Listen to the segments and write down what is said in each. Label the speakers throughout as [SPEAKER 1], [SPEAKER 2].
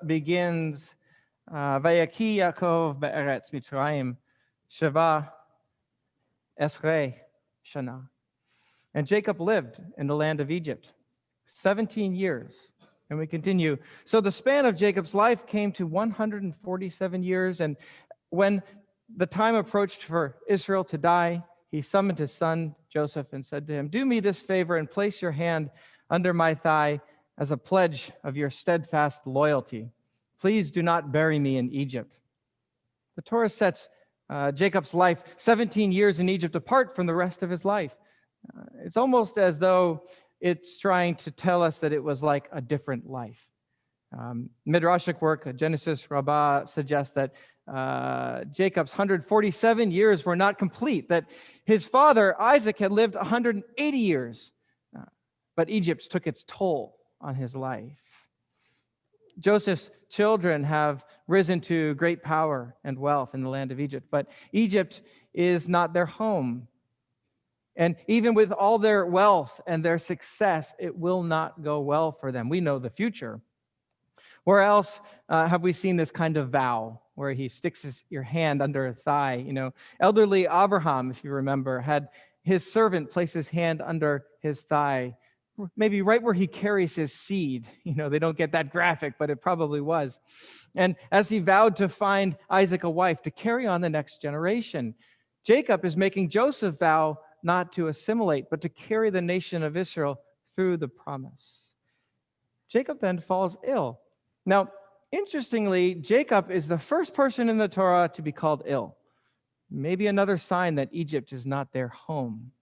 [SPEAKER 1] begins Vayechi Yaakov be'eretz Mitzrayim Sheva Esrei Shana. And Jacob lived in the land of Egypt 17 years. And we continue. So the span of Jacob's life came to 147 years. And when the time approached for Israel to die, he summoned his son Joseph and said to him, "Do me this favor and place your hand under my thigh as a pledge of your steadfast loyalty. Please do not bury me in Egypt." The Torah sets Jacob's life 17 years in Egypt apart from the rest of his life. It's almost as though it's trying to tell us that it was like a different life. Midrashic work, Genesis Rabbah, suggests that Jacob's 147 years were not complete, that his father Isaac had lived 180 years, but Egypt took its toll on his life. Joseph's children have risen to great power and wealth in the land of Egypt, but Egypt is not their home. And even with all their wealth and their success, it will not go well for them. We know the future. Where else have we seen this kind of vow where he sticks your hand under a thigh? Elderly Abraham, if you remember, had his servant place his hand under his thigh, maybe right where he carries his seed. They don't get that graphic, but it probably was. And as he vowed to find Isaac a wife to carry on the next generation, Jacob is making Joseph vow not to assimilate, but to carry the nation of Israel through the promise. Jacob then falls ill. Now, interestingly, Jacob is the first person in the Torah to be called ill. Maybe another sign that Egypt is not their home.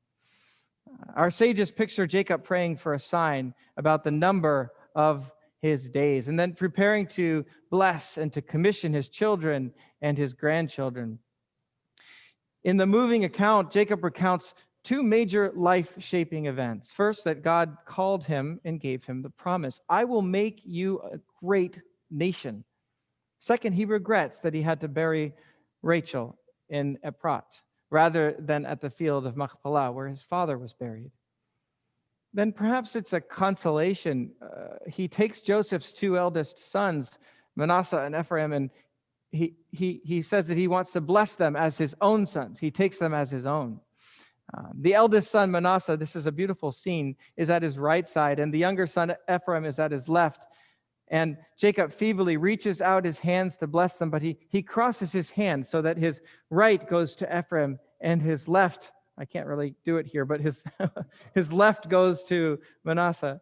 [SPEAKER 1] Our sages picture Jacob praying for a sign about the number of his days and then preparing to bless and to commission his children and his grandchildren. In the moving account, Jacob recounts two major life-shaping events. First, that God called him and gave him the promise, "I will make you a great nation." Second, he regrets that he had to bury Rachel in Ephrat rather than at the field of Machpelah, where his father was buried. Then perhaps it's a consolation. He takes Joseph's two eldest sons, Manasseh and Ephraim, and he says that he wants to bless them as his own sons. He takes them as his own. The eldest son, Manasseh, this is a beautiful scene, is at his right side, and the younger son, Ephraim, is at his left. And Jacob feebly reaches out his hands to bless them, but he crosses his hand so that his right goes to Ephraim and his left, I can't really do it here, but his left goes to Manasseh.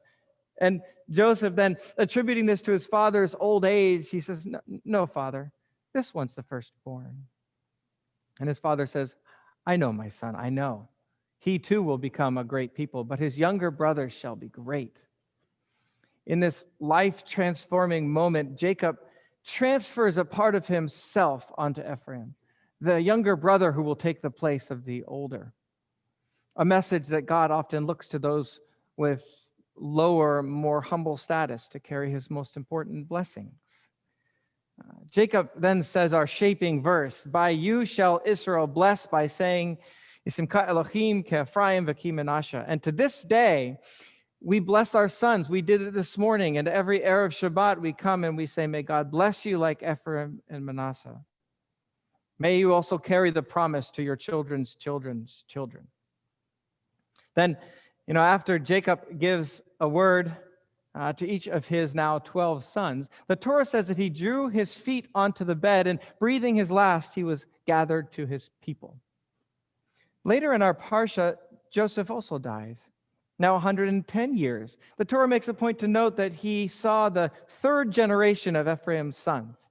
[SPEAKER 1] And Joseph then, attributing this to his father's old age, he says, "No, father, this one's the firstborn." And his father says, "I know, my son, I know. He too will become a great people, but his younger brothers shall be great." In this life-transforming moment, Jacob transfers a part of himself onto Ephraim, the younger brother who will take the place of the older. A message that God often looks to those with lower, more humble status to carry his most important blessings. Jacob then says our shaping verse, "By you shall Israel bless," by saying, "Isimcha Elohim ke'Ephraim v'ki Menashe." And to this day, we bless our sons. We did it this morning, and every Erev Shabbat we come and we say, "May God bless you like Ephraim and Manasseh. May you also carry the promise to your children's children's children." Then, after Jacob gives a word to each of his now 12 sons, the Torah says that he drew his feet onto the bed, and breathing his last, he was gathered to his people. Later in our Parsha, Joseph also dies, now 110 years. The Torah makes a point to note that he saw the third generation of Ephraim's sons.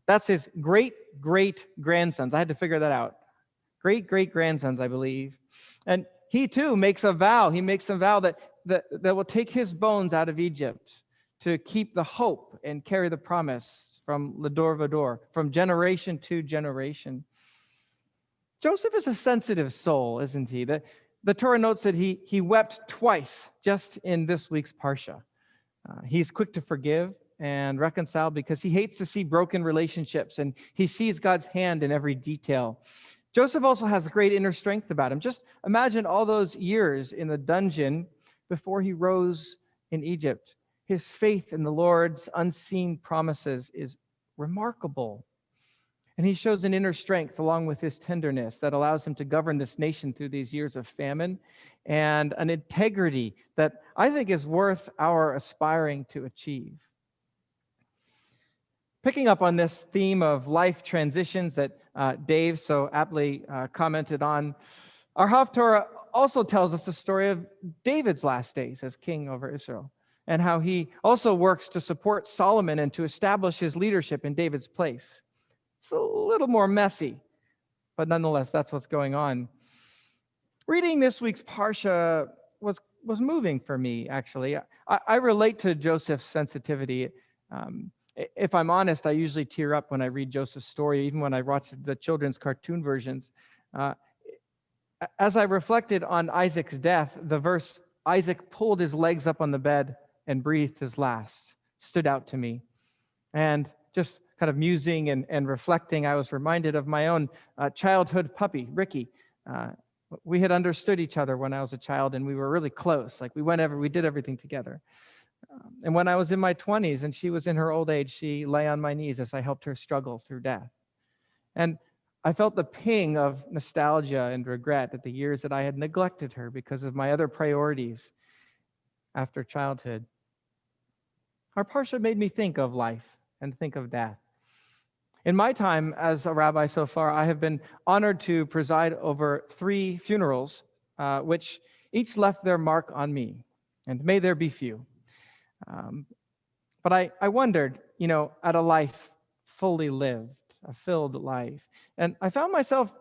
[SPEAKER 1] That's his great-great-grandsons. I had to figure that out. Great-great-grandsons, I believe. And he too makes a vow. He makes a vow that will take his bones out of Egypt to keep the hope and carry the promise from Lador Vador, from generation to generation. Joseph is a sensitive soul, isn't he? The Torah notes that he wept twice just in this week's Parsha. He's quick to forgive and reconcile because he hates to see broken relationships, and he sees God's hand in every detail. Joseph also has great inner strength about him. Just imagine all those years in the dungeon before he rose in Egypt. his faith in the Lord's unseen promises is remarkable. And he shows an inner strength along with his tenderness that allows him to govern this nation through these years of famine, and an integrity that I think is worth our aspiring to achieve. Picking up on this theme of life transitions that Dave so aptly commented on, our Haftorah also tells us the story of David's last days as king over Israel, and how he also works to support Solomon and to establish his leadership in David's place. It's a little more messy, but nonetheless, that's what's going on. Reading this week's Parsha was moving for me, actually. I relate to Joseph's sensitivity. If I'm honest, I usually tear up when I read Joseph's story, even when I watch the children's cartoon versions. As I reflected on Isaac's death, the verse, Isaac pulled his legs up on the bed and breathed his last, stood out to me. And just kind of musing and reflecting, I was reminded of my own childhood puppy, Ricky. We had understood each other when I was a child, and we were really close. Like we did everything together. And when I was in my 20s and she was in her old age, she lay on my knees as I helped her struggle through death. And I felt the ping of nostalgia and regret at the years that I had neglected her because of my other priorities after childhood. Our Parsha made me think of life and think of death. In my time as a rabbi so far, I have been honored to preside over 3 funerals, which each left their mark on me, and may there be few. But I wondered, at a life fully lived, a filled life. And I found myself,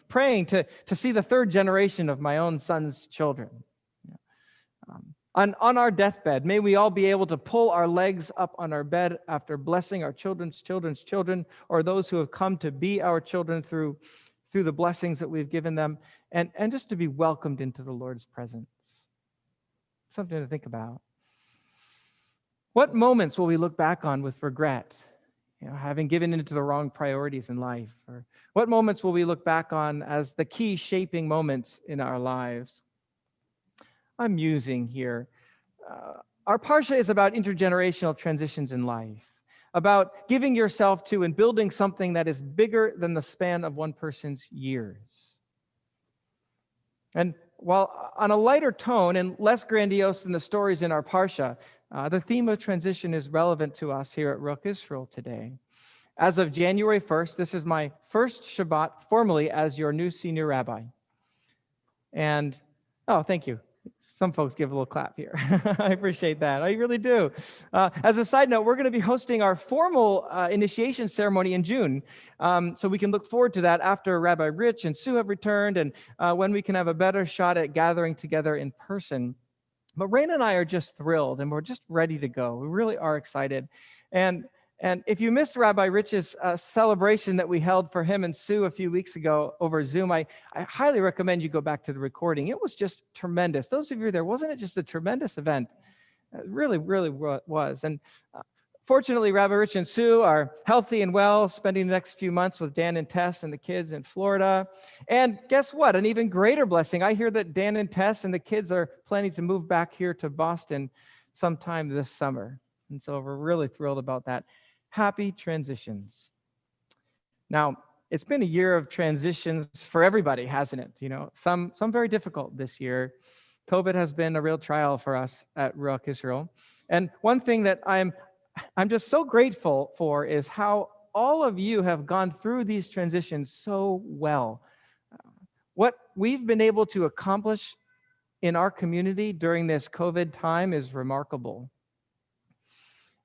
[SPEAKER 1] praying to see the 3rd generation of my own son's children. On our deathbed, may we all be able to pull our legs up on our bed after blessing our children's children's children, or those who have come to be our children through the blessings that we've given them, and just to be welcomed into the Lord's presence. Something to think about. What moments will we look back on with regret, having given into the wrong priorities in life? Or what moments will we look back on as the key shaping moments in our lives? I'm musing here. Our Parsha is about intergenerational transitions in life, about giving yourself to and building something that is bigger than the span of one person's years. And while on a lighter tone and less grandiose than the stories in our Parsha, the theme of transition is relevant to us here at Ruach Israel today. As of January 1st, this is my first Shabbat formally as your new senior rabbi. And, thank you. Some folks give a little clap here. I appreciate that. I really do. As a side note, we're going to be hosting our formal initiation ceremony in June. So we can look forward to that after Rabbi Rich and Sue have returned, and when we can have a better shot at gathering together in person. But Raina and I are just thrilled, and we're just ready to go. We really are excited. And if you missed Rabbi Rich's celebration that we held for him and Sue a few weeks ago over Zoom, I highly recommend you go back to the recording. It was just tremendous. Those of you there, wasn't it just a tremendous event? It really, really was. And fortunately, Rabbi Rich and Sue are healthy and well, spending the next few months with Dan and Tess and the kids in Florida. And guess what? An even greater blessing. I hear that Dan and Tess and the kids are planning to move back here to Boston sometime this summer. And so we're really thrilled about that. Happy transitions. Now, it's been a year of transitions for everybody, hasn't it? Some very difficult this year. COVID has been a real trial for us at Ruach Israel. And one thing that I'm just so grateful for is how all of you have gone through these transitions so well. What we've been able to accomplish in our community during this COVID time is remarkable.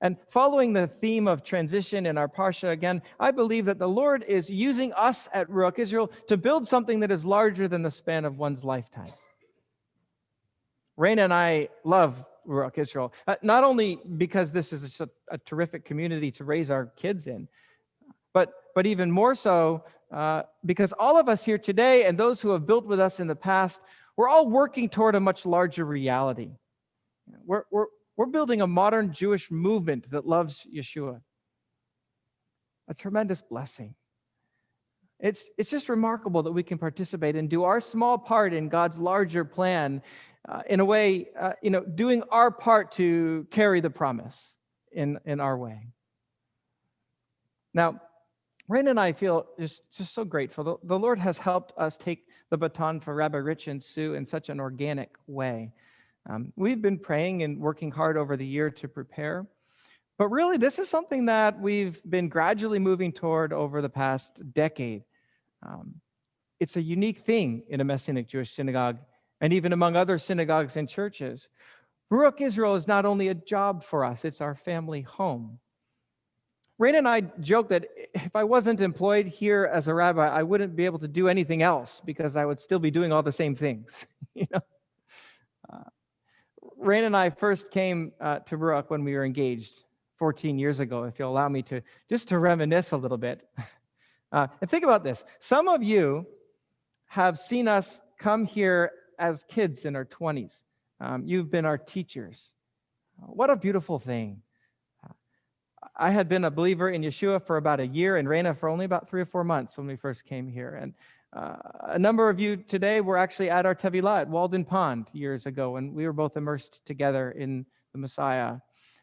[SPEAKER 1] And following the theme of transition in our Parsha again, I believe that the Lord is using us at Ruach Israel to build something that is larger than the span of one's lifetime. Raina and I love Ruach Israel, not only because this is a terrific community to raise our kids in, but even more so because all of us here today and those who have built with us in the past, we're all working toward a much larger reality. We're building a modern Jewish movement that loves Yeshua. A tremendous blessing. It's just remarkable that we can participate and do our small part in God's larger plan in a way, doing our part to carry the promise in our way. Now, Raina and I feel just so grateful. The Lord has helped us take the baton for Rabbi Rich and Sue in such an organic way. We've been praying and working hard over the year to prepare, but really this is something that we've been gradually moving toward over the past decade. It's a unique thing in a Messianic Jewish synagogue, and even among other synagogues and churches. Ruach Israel is not only a job for us, it's our family home. Raina and I joke that if I wasn't employed here as a rabbi, I wouldn't be able to do anything else because I would still be doing all the same things. Raina and I first came to Ruach when we were engaged 14 years ago, if you'll allow me to reminisce a little bit. And think about this. Some of you have seen us come here as kids in our 20s. You've been our teachers. What a beautiful thing. I had been a believer in Yeshua for about a year and Raina for only about 3 or 4 months when we first came here. And a number of you today were actually at our Tevilah at Walden Pond years ago, and we were both immersed together in the Messiah.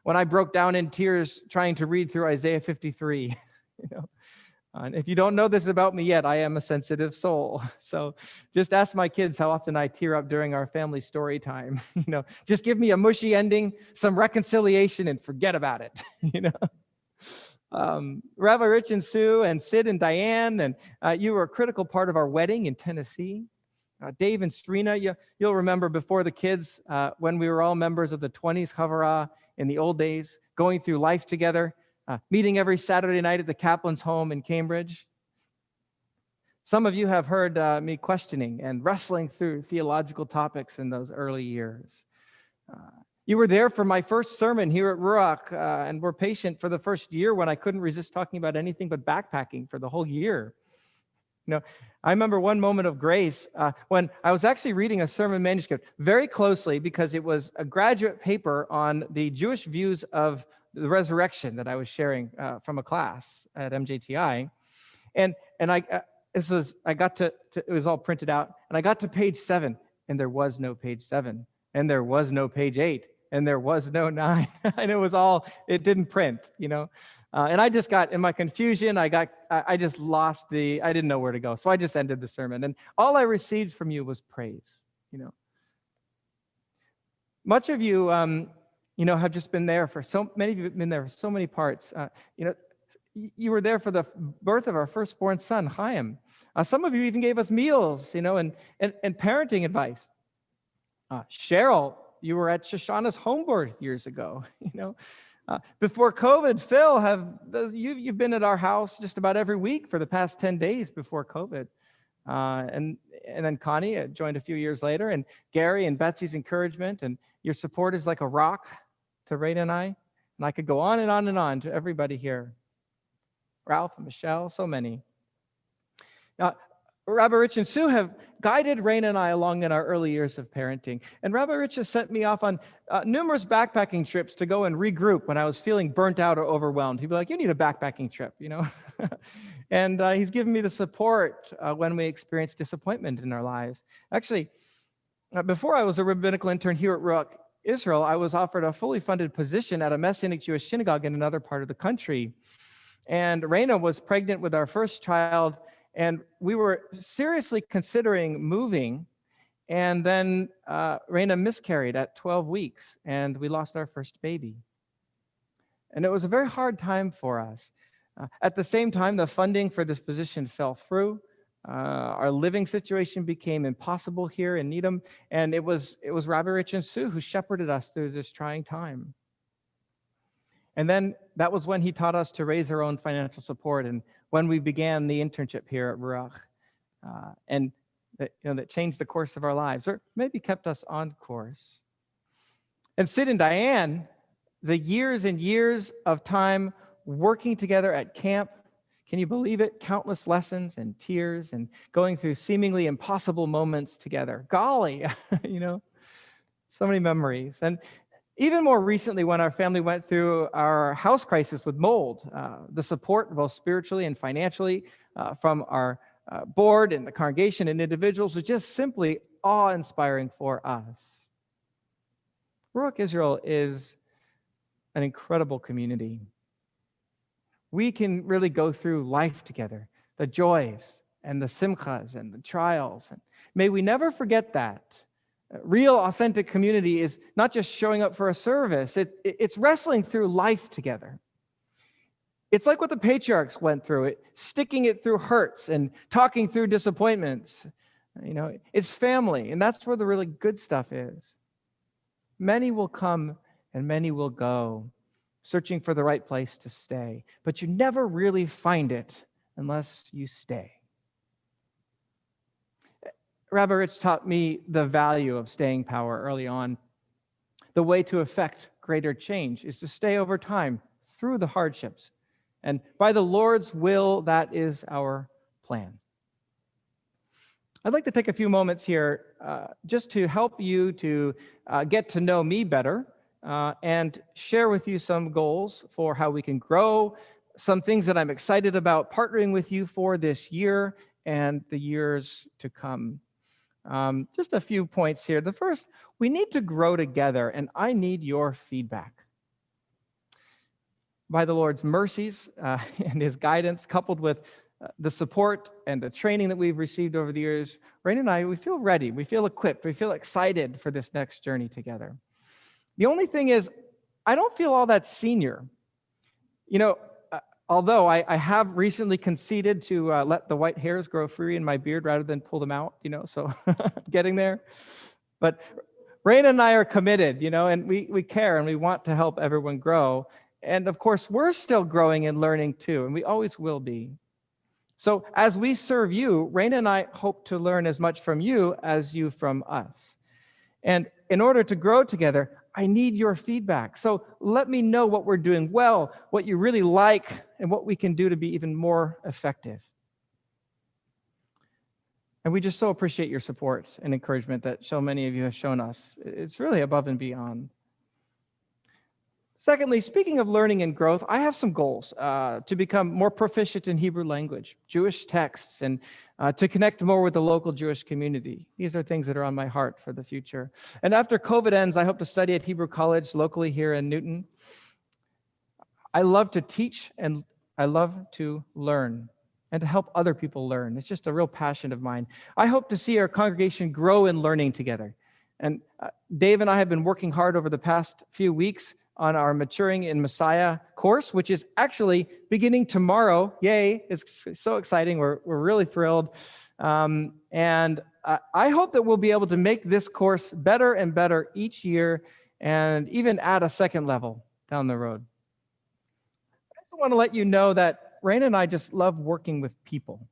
[SPEAKER 1] When I broke down in tears trying to read through Isaiah 53, And if you don't know this about me yet, I am a sensitive soul. So just ask my kids how often I tear up during our family story time. Just give me a mushy ending, some reconciliation, and forget about it. Rabbi Rich and Sue and Sid and Diane, and you were a critical part of our wedding in Tennessee. Dave and Serena, you'll remember before the kids, when we were all members of the 20s Havara in the old days, going through life together. Meeting every Saturday night at the Kaplan's home in Cambridge. Some of you have heard me questioning and wrestling through theological topics in those early years. You were there for my first sermon here at Ruach and were patient for the first year when I couldn't resist talking about anything but backpacking for the whole year. I remember one moment of grace when I was actually reading a sermon manuscript very closely because it was a graduate paper on the Jewish views of the resurrection that I was sharing from a class at MJTI, and I got to it was all printed out, and I got to page 7, and there was no page 7, and there was no page 8, and there was no 9, and it didn't print, and I just got in my confusion. I just lost I didn't know where to go, so I just ended the sermon, and all I received from you was praise. Much of you. Have just been there for so many of you have been there for so many parts. You were there for the birth of our firstborn son, Chaim. Some of you even gave us meals, and parenting advice. Cheryl, you were at Shoshana's home birth years ago, Before COVID, Phil, you've been at our house just about every week for the past 10 days before COVID. And then Connie joined a few years later, and Gary and Betsy's encouragement, and your support is like a rock to Raina and I could go on and on and on to everybody here. Ralph and Michelle, so many. Rabbi Rich and Sue have guided Raina and I along in our early years of parenting. And Rabbi Rich has sent me off on numerous backpacking trips to go and regroup when I was feeling burnt out or overwhelmed. He'd be like, you need a backpacking trip, And he's given me the support when we experience disappointment in our lives. Actually, before I was a rabbinical intern here at Ruach Israel, I was offered a fully funded position at a Messianic Jewish synagogue in another part of the country. And Raina was pregnant with our first child, and we were seriously considering moving. And then Raina miscarried at 12 weeks, and we lost our first baby. And it was a very hard time for us. At the same time, the funding for this position fell through. Our living situation became impossible here in Needham, and it was Rabbi Rich and Sue who shepherded us through this trying time. And then that was when he taught us to raise our own financial support, and when we began the internship here at Ruach, and that changed the course of our lives, or maybe kept us on course. And Sid and Diane, the years and years of time working together at camp. Can you believe it? Countless lessons and tears and going through seemingly impossible moments together. Golly, so many memories. And even more recently, when our family went through our house crisis with mold, the support, both spiritually and financially, from our board and the congregation and individuals was just simply awe-inspiring for us. Ruach Israel is an incredible community. We can really go through life together, the joys and the simchas and the trials. And may we never forget that. Real, authentic community is not just showing up for a service. It's wrestling through life together. It's like what the patriarchs went through, sticking it through hurts and talking through disappointments. It's family, and that's where the really good stuff is. Many will come and many will go, searching for the right place to stay. But you never really find it unless you stay. Rabbi Rich taught me the value of staying power early on. The way to effect greater change is to stay over time through the hardships. And by the Lord's will, that is our plan. I'd like to take a few moments here just to help you to get to know me better and share with you some goals for how we can grow, some things that I'm excited about partnering with you for this year and the years to come. Just a few points here. The first, we need to grow together, and I need your feedback. By the Lord's mercies and his guidance, coupled with the support and the training that we've received over the years, Raina and I, we feel ready, we feel equipped, we feel excited for this next journey together. The only thing is, I don't feel all that senior. Although I have recently conceded to let the white hairs grow free in my beard rather than pull them out, so getting there. But Raina and I are committed, and we care and we want to help everyone grow. And of course, we're still growing and learning too, and we always will be. So as we serve you, Raina and I hope to learn as much from you as you from us. And in order to grow together, I need your feedback. So let me know what we're doing well, what you really like, and what we can do to be even more effective. And we just so appreciate your support and encouragement that so many of you have shown us. It's really above and beyond. Secondly, speaking of learning and growth, I have some goals to become more proficient in Hebrew language, Jewish texts, and to connect more with the local Jewish community. These are things that are on my heart for the future. And after COVID ends, I hope to study at Hebrew College locally here in Newton. I love to teach and I love to learn and to help other people learn. It's just a real passion of mine. I hope to see our congregation grow in learning together. And Dave and I have been working hard over the past few weeks on our Maturing in Messiah course, which is actually beginning tomorrow. Yay, it's so exciting. We're really thrilled. And I hope that we'll be able to make this course better and better each year and even add a second level down the road. I also want to let you know that Raina and I just love working with people.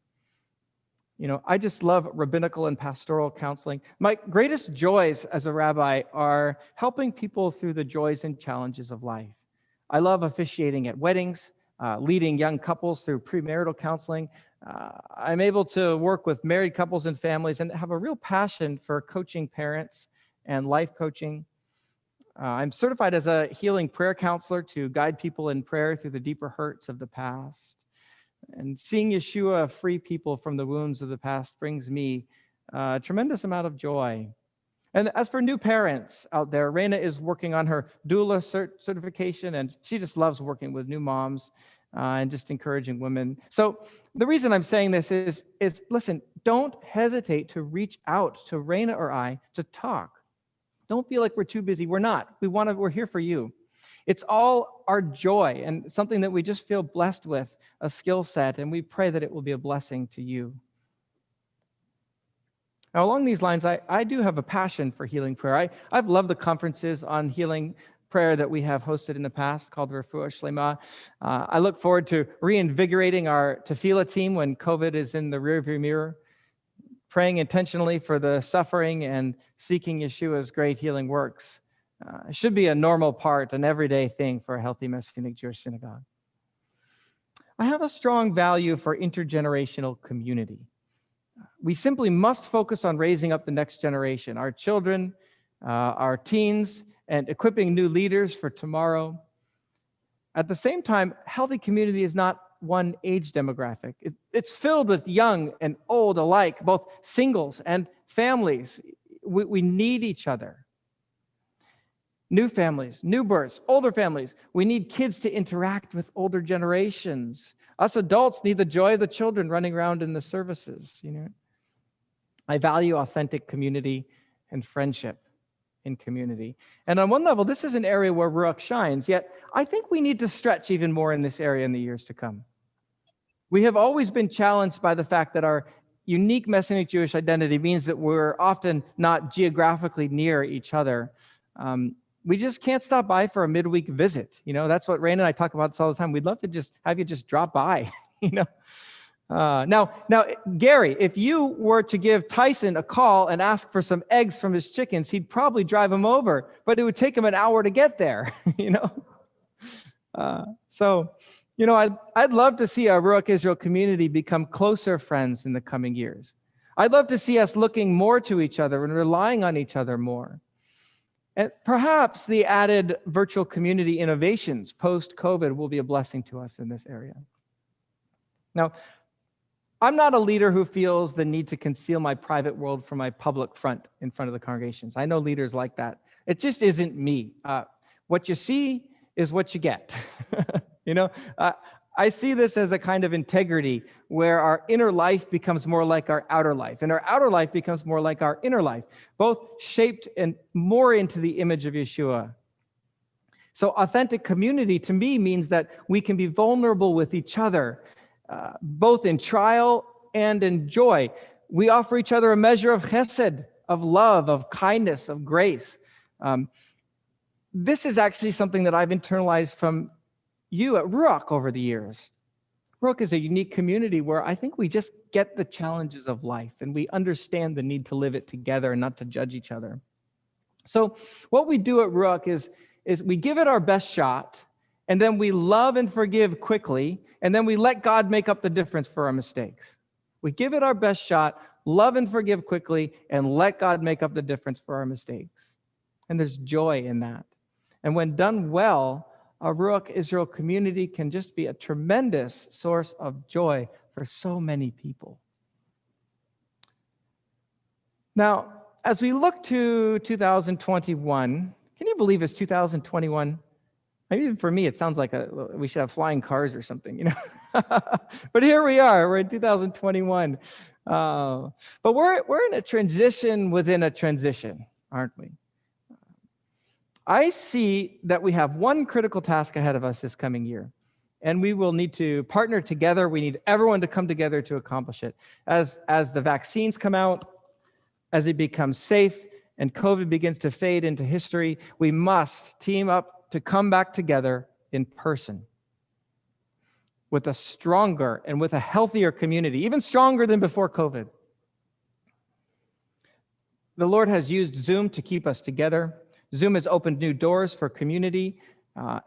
[SPEAKER 1] I just love rabbinical and pastoral counseling. My greatest joys as a rabbi are helping people through the joys and challenges of life. I love officiating at weddings, leading young couples through premarital counseling. I'm able to work with married couples and families and have a real passion for coaching parents and life coaching. I'm certified as a healing prayer counselor to guide people in prayer through the deeper hurts of the past. And seeing Yeshua free people from the wounds of the past brings me a tremendous amount of joy. And as for new parents out there, Raina is working on her doula certification, and she just loves working with new moms and just encouraging women. So the reason I'm saying this is listen, don't hesitate to reach out to Raina or I to talk. Don't feel like we're too busy. We're not. We're here for you. It's all our joy and something that we just feel blessed with, a skill set, and we pray that it will be a blessing to you. Now, along these lines, I do have a passion for healing prayer. I've loved the conferences on healing prayer that we have hosted in the past called Refuah Shlema. I look forward to reinvigorating our Tefillah team when COVID is in the rearview mirror, praying intentionally for the suffering and seeking Yeshua's great healing works. It should be a normal part, an everyday thing for a healthy Messianic Jewish synagogue. I have a strong value for intergenerational community. We simply must focus on raising up the next generation, our children, our teens, and equipping new leaders for tomorrow. At the same time, healthy community is not one age demographic. It's filled with young and old alike, both singles and families. We need each other. New families, new births, older families. We need kids to interact with older generations. Us adults need the joy of the children running around in the services. I value authentic community and friendship in community. And on one level, this is an area where Ruach shines, yet I think we need to stretch even more in this area in the years to come. We have always been challenged by the fact that our unique Messianic Jewish identity means that we're often not geographically near each other. We just can't stop by for a midweek visit. That's what Raina and I talk about this all the time. We'd love to just have you just drop by. Now, Gary, if you were to give Tyson a call and ask for some eggs from his chickens, he'd probably drive them over, but it would take him an hour to get there. I'd love to see our Ruach Israel community become closer friends in the coming years. I'd love to see us looking more to each other and relying on each other more. And perhaps the added virtual community innovations post-COVID will be a blessing to us in this area. Now, I'm not a leader who feels the need to conceal my private world from my public front in front of the congregations. I know leaders like that. It just isn't me. What you see is what you get. I see this as a kind of integrity where our inner life becomes more like our outer life, and our outer life becomes more like our inner life, both shaped and more into the image of Yeshua. So authentic community to me means that we can be vulnerable with each other, both in trial and in joy. We offer each other a measure of chesed, of love, of kindness, of grace. This is actually something that I've internalized from you at Ruach over the years. Ruach is a unique community where I think we just get the challenges of life and we understand the need to live it together and not to judge each other. So what we do at Ruach is we give it our best shot, and then we love and forgive quickly, and then we let God make up the difference for our mistakes. We give it our best shot, love and forgive quickly, and let God make up the difference for our mistakes. And there's joy in that. And when done well, our Ruach Israel community can just be a tremendous source of joy for so many people. Now, as we look to 2021, can you believe it's 2021? Maybe even for me, it sounds like we should have flying cars or something, But here we are, we're in 2021. But we're in a transition within a transition, aren't we? I see that we have one critical task ahead of us this coming year, and we will need to partner together. We need everyone to come together to accomplish it. As the vaccines come out, as it becomes safe, and COVID begins to fade into history, we must team up to come back together in person with a stronger and with a healthier community, even stronger than before COVID. The Lord has used Zoom to keep us together. Zoom has opened new doors for community,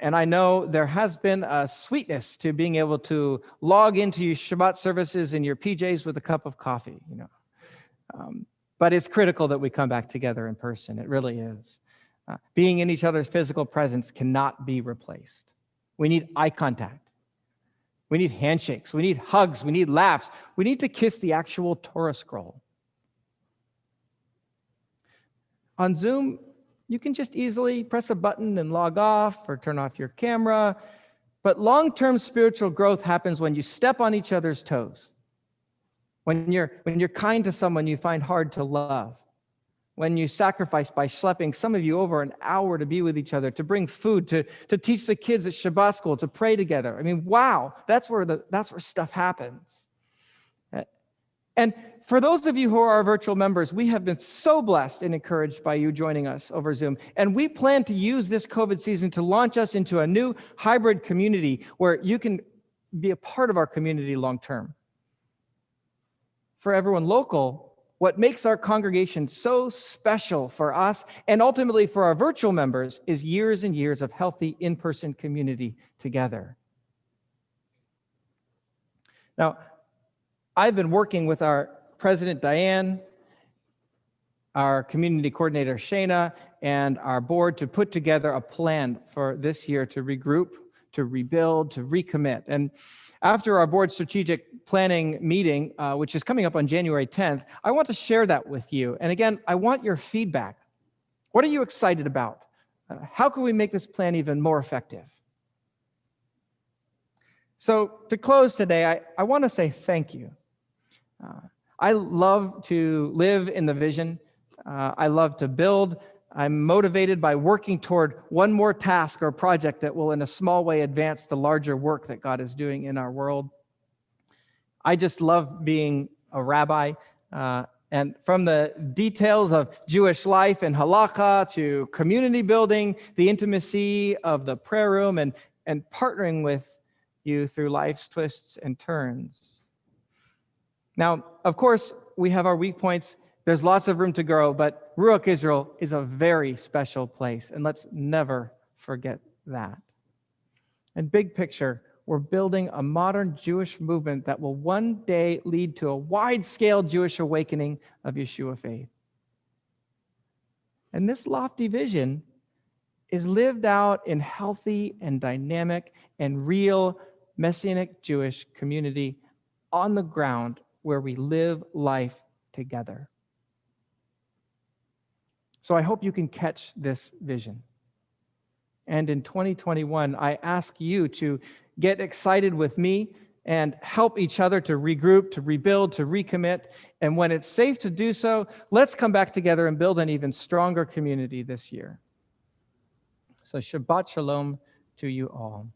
[SPEAKER 1] and I know there has been a sweetness to being able to log into your Shabbat services in your PJs with a cup of coffee, But it's critical that we come back together in person. It really is. Being in each other's physical presence cannot be replaced. We need eye contact. We need handshakes. We need hugs. We need laughs. We need to kiss the actual Torah scroll. On Zoom, you can just easily press a button and log off or turn off your camera. But long-term spiritual growth happens when you step on each other's toes. When you're kind to someone you find hard to love. When you sacrifice by schlepping some of you over an hour to be with each other, to bring food, to teach the kids at Shabbat school, to pray together. I mean, wow, that's where stuff happens. And for those of you who are our virtual members, we have been so blessed and encouraged by you joining us over Zoom. And we plan to use this COVID season to launch us into a new hybrid community where you can be a part of our community long term. For everyone local, what makes our congregation so special for us and ultimately for our virtual members is years and years of healthy in-person community together. Now, I've been working with our President Diane, our community coordinator Shayna, and our board to put together a plan for this year to regroup, to rebuild, to recommit. And after our board strategic planning meeting, which is coming up on January 10th, I want to share that with you. And again, I want your feedback. What are you excited about? How can we make this plan even more effective? So to close today, I want to say thank you. I love to live in the vision. I love to build. I'm motivated by working toward one more task or project that will in a small way advance the larger work that God is doing in our world. I just love being a rabbi. And from the details of Jewish life and halakha to community building, the intimacy of the prayer room, and partnering with you through life's twists and turns. Now, of course, we have our weak points. There's lots of room to grow, but Ruach Israel is a very special place, and let's never forget that. And big picture, we're building a modern Jewish movement that will one day lead to a wide-scale Jewish awakening of Yeshua faith. And this lofty vision is lived out in healthy and dynamic and real Messianic Jewish community on the ground where we live life together. So I hope you can catch this vision. And in 2021, I ask you to get excited with me and help each other to regroup, to rebuild, to recommit. And when it's safe to do so, let's come back together and build an even stronger community this year. So Shabbat Shalom to you all.